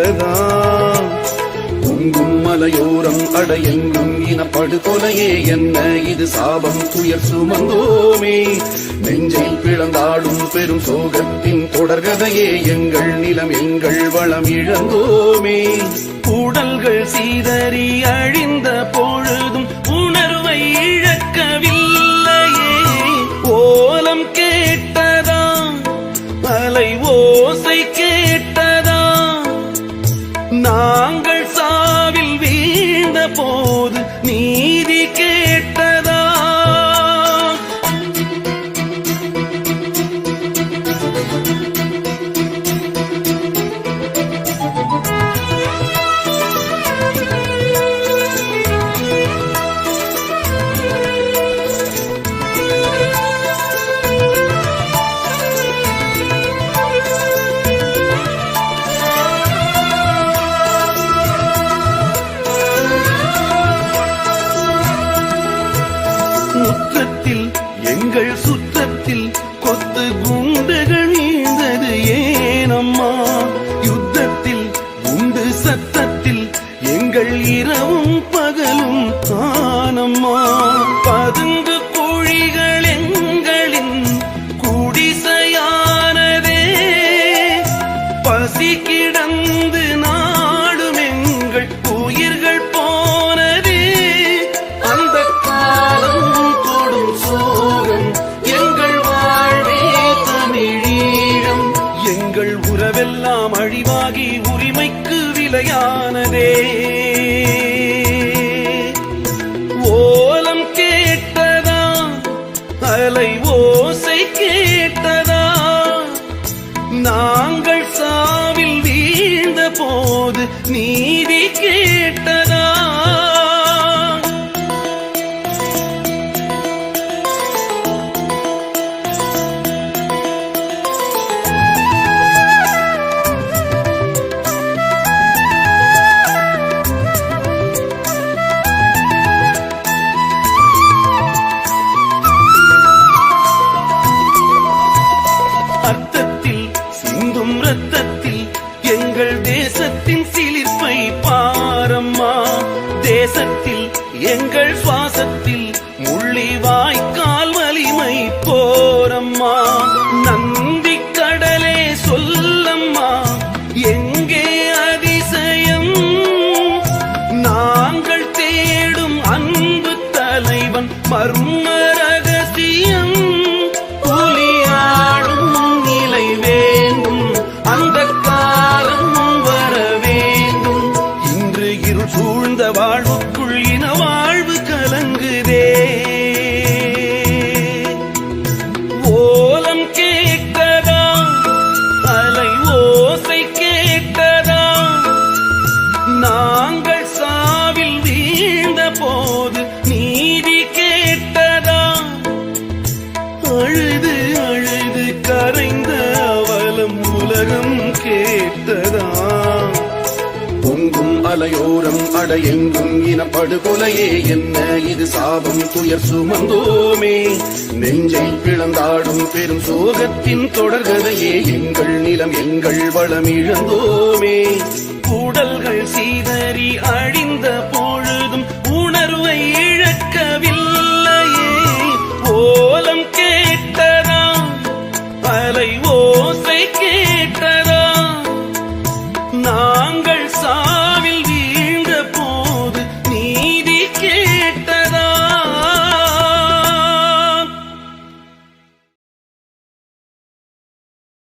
கேட்டதா? பொங்கும் மலையோரம் அடையெங்கும் இனப்படுகொலையே என்ன இது சாபம் துயர் சுமந்தோமே. நெஞ்சை பிளந்தாடும் பெரும் சோகத்தின் தொடர்கதையே எங்கள் நிலம் எங்கள் வளம் இழந்தோமே. உடல்கள் சீதறி அழிந்த பொழுதும் உணர்வை இழக்கவில்லையே. ஓலம் கேட்டதா? அலை ஓசை கேட்டதா? நாங்கள் சாவில் வீழ்ந்த போது நீதி கேட்டதா? முற்றத்தில் எங்கள் சுற்றத்தில் கொத்து குண்டுகள் நீந்தது ஏனம்மா? யுத்தத்தில் குண்டு சத்தத்தில் எங்கள் இரவும் பகலும் ஆனம்மா. பதுங்கு குழிகள் எங்களின் குடிசையானதே. பசி கிடந்து நாடும் எங்கள் உயிர்கள் போனதே. அந்த காலம் கொடும் சோகம் எங்கள் வாழ்வே தமிழீழம். எங்கள் உறவெல்லாம் அழிவாகி உரிமைக்கு விலையானதே. ஓலம் கேட்டதா? அலை ஓசை கேட்டதா? நாங்கள் சாவில் வீழ்ந்த போது நீதி கேட்டதா? அர்த்தத்தில் சிந்தும் ரத்தத்தில் எங்கள் தேசத்தின் சிலிர்ப்பை பாரம்மா. தேசத்தில் எங்கள் சுவாசத்தில் முள்ளி வாய்க்கால் வலிமை போரம்மா. நந்தி கடலே சொல்லம்மா எங்கே அதிசயம்? நாங்கள் தேடும் அன்பு தலைவன் மர்ம ரகசியம். புலியாடும் நிலை வேண்டும், அந்த காலம் வர வேண்டும். இன்று இருள் சூழ்ந்த வாழ்வுக்குள் இன வாழ்வு கலங்குதே. ஓலம் கேட்டதா? அலை ஓசை கேட்டதா? நாங்கள் சாவில் வீழ்ந்த போது நீதி கேட்டதா? அழுது அழுது கரைந்த அவலம் உலகம் கேட்டதா? பொங்கும் அலையோரம் அடையெங்கும் இனப்படுகொலையே என்ன இது சாபம் துயர் சுமந்தோமே. நெஞ்சை பிளந்தாடும் பெரும் சோகத்தின் தொடர்கதையே எங்கள் நிலம் எங்கள் வளம் இழந்தோமே. உடல்கள் சீதறி அழிந்த பொழுதும்